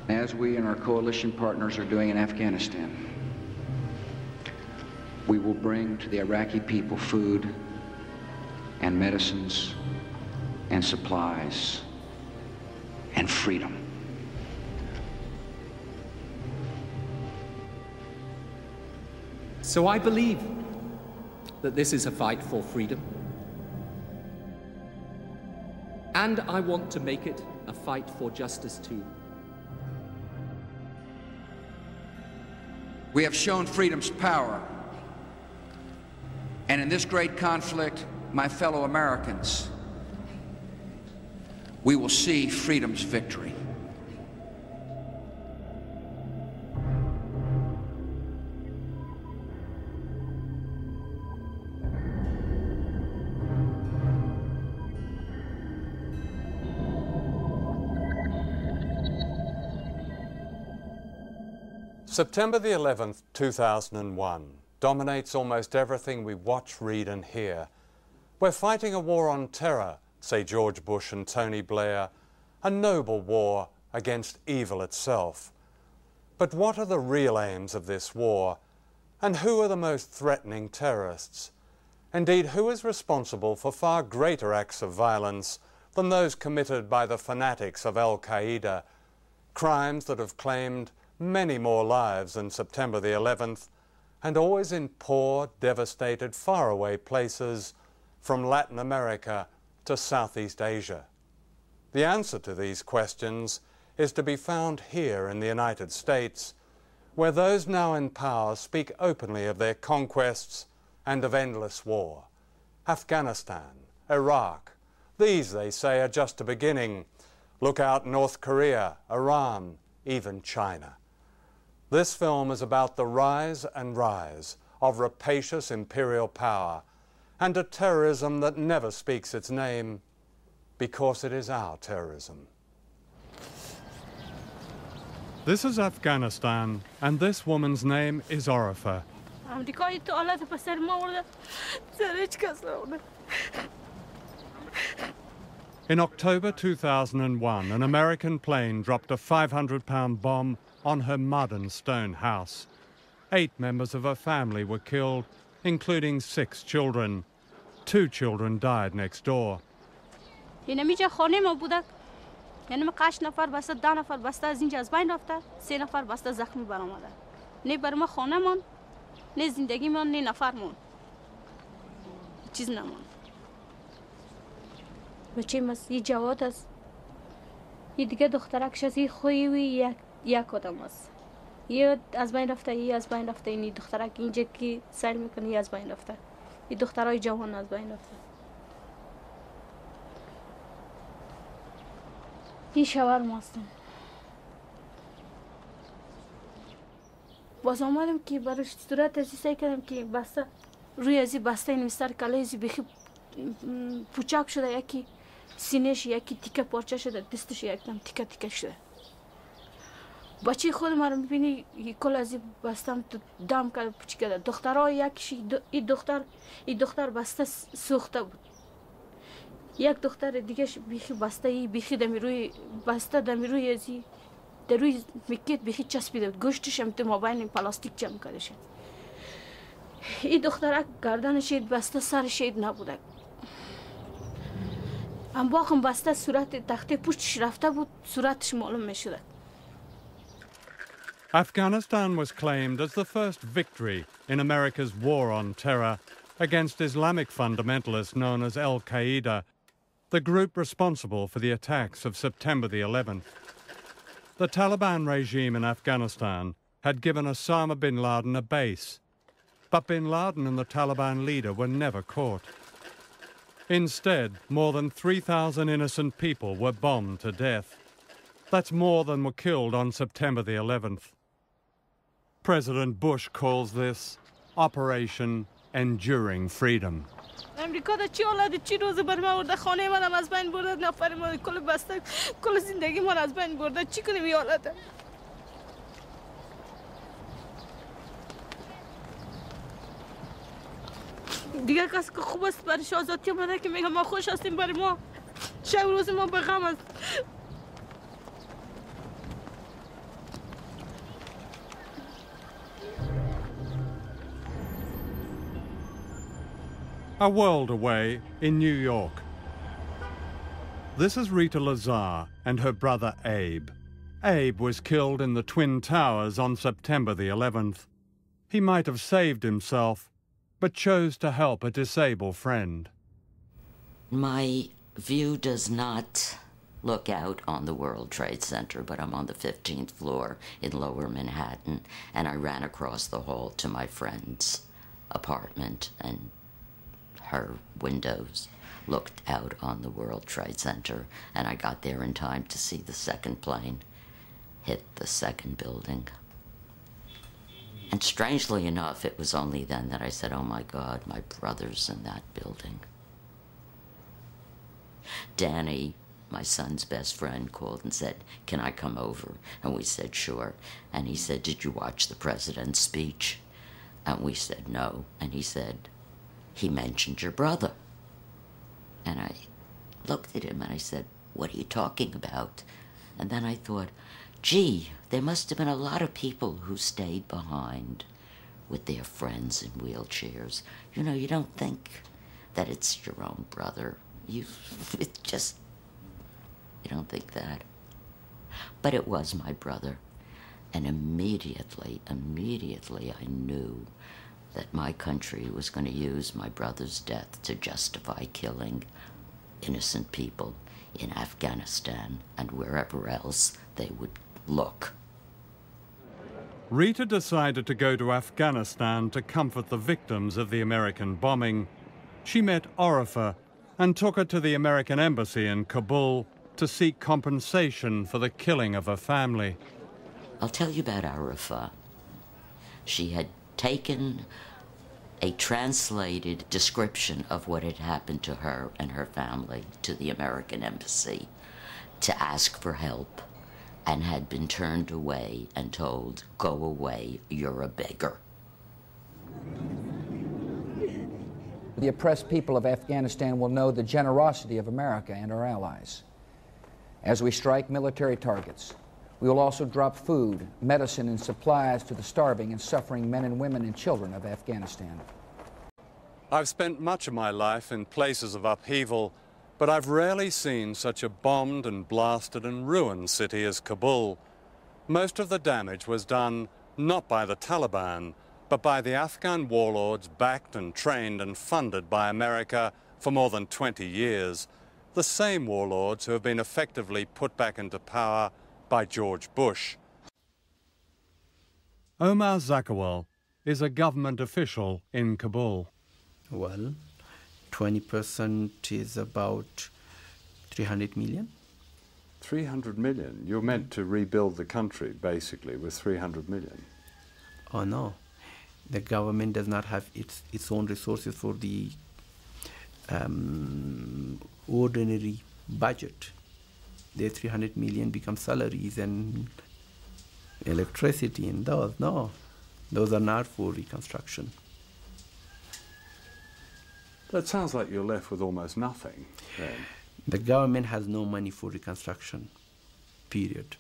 as we and our coalition partners are doing in Afghanistan, we will bring to the Iraqi people food and medicines and supplies and freedom. So I believe that this is a fight for freedom. And I want to make it a fight for justice too. We have shown freedom's power. And in this great conflict, my fellow Americans, we will see freedom's victory. September the 11th, 2001 dominates almost everything we watch, read and hear. We're fighting a war on terror, say George Bush and Tony Blair, a noble war against evil itself. But what are the real aims of this war? And who are the most threatening terrorists? Indeed, who is responsible for far greater acts of violence than those committed by the fanatics of Al-Qaeda, crimes that have claimed many more lives than September the 11th, and always in poor, devastated, faraway places from Latin America to Southeast Asia? The answer to these questions is to be found here in the United States, where those now in power speak openly of their conquests and of endless war. Afghanistan, Iraq, these, they say, are just a beginning. Look out North Korea, Iran, even China. This film is about the rise and rise of rapacious imperial power and a terrorism that never speaks its name because it is our terrorism. This is Afghanistan, and this woman's name is Orifa. In October 2001, an American plane dropped a 500-pound bomb on her mud and stone house. 8 members of her family were killed, including 6 children. 2 children died next door. یک آدم است. یه از بین رفته، یه از بین رفته. این دخترک اینجا که سیر میکنه، یه از بین رفته. این دخترای جوان از بین رفته. این شوهر ماستم. باز آمدم که برای صورت ازی سعی کردم که بسته روی ازی بسته نمیستر کله ازی بخی پوچک شده، یکی سینهش یکی تیکه پارچه شده، دستش یکدم تیکه تیکه شده. بچه خود ما رو میبینی کل ازی بستم تو دم کرده پوچی کرده. دخترها یکیش این دختر بسته سوخته بود. یک دختر دیگهش بیخی بسته ای بیخی دمی روی بسته دمی روی ازی در روی میکت بیخی چسبیده بود. گوشتش هم تو مابین پلاستیک جمع کرده شد. این دخترک گردنش بسته سرش نبوده. هم باقم بسته صورت تخته پشتش رفته بود، صورتش معلوم میشده. Afghanistan was claimed as the first victory in America's war on terror against Islamic fundamentalists known as Al-Qaeda, the group responsible for the attacks of September the 11th. The Taliban regime in Afghanistan had given Osama bin Laden a base, but bin Laden and the Taliban leader were never caught. Instead, more than 3,000 innocent people were bombed to death. That's more than were killed on September the 11th. President Bush calls this Operation Enduring Freedom. امریکا در چی حالت چی روز بر ما ورده خانه منم از بین برده نفر ما کل بسته کل زندگی من از بین برده چی کنیم این حالت دیگه کسی که خوب است برای آزادی اومده که میگم ما خوش هستیم برای ما شب روز ما به غم است a world away in New York. This is Rita Lazar and her brother Abe. Abe was killed in the Twin Towers on September the 11th. He might have saved himself, but chose to help a disabled friend. My view does not look out on the World Trade Center, but I'm on the 15th floor in Lower Manhattan, and I ran across the hall to my friend's apartment, and her windows looked out on the World Trade Center, and I got there in time to see the second plane hit the second building. And strangely enough, it was only then that I said, oh my God, my brother's in that building. Danny, my son's best friend, called and said, can I come over? And we said, sure. And he said, did you watch the president's speech? And we said, no. And he said, he mentioned your brother. And I looked at him and I said, what are you talking about? And then I thought, gee, there must have been a lot of people who stayed behind with their friends in wheelchairs. You know, you don't think that it's your own brother. You don't think that. But it was my brother. And immediately I knew that my country was going to use my brother's death to justify killing innocent people in Afghanistan and wherever else they would look. Rita decided to go to Afghanistan to comfort the victims of the American bombing. She met Orifa and took her to the American embassy in Kabul to seek compensation for the killing of her family. I'll tell you about Orifa. She had taken a translated description of what had happened to her and her family to the American embassy to ask for help, and had been turned away and told, go away, you're a beggar. The oppressed people of Afghanistan will know the generosity of America and our allies. As we strike military targets, we will also drop food, medicine, and supplies to the starving and suffering men and women and children of Afghanistan. I've spent much of my life in places of upheaval, but I've rarely seen such a bombed and blasted and ruined city as Kabul. Most of the damage was done not by the Taliban, but by the Afghan warlords backed and trained and funded by America for more than 20 years. The same warlords who have been effectively put back into power by George Bush. Omar Zakawal is a government official in Kabul. Well, 20% is about 300 million. 300 million? You're meant to rebuild the country, basically, with 300 million. Oh, no. The government does not have its own resources for the ordinary budget. The 300 million become salaries and electricity and those. No, those are not for reconstruction. That sounds like you're left with almost nothing then. The government has no money for reconstruction, period.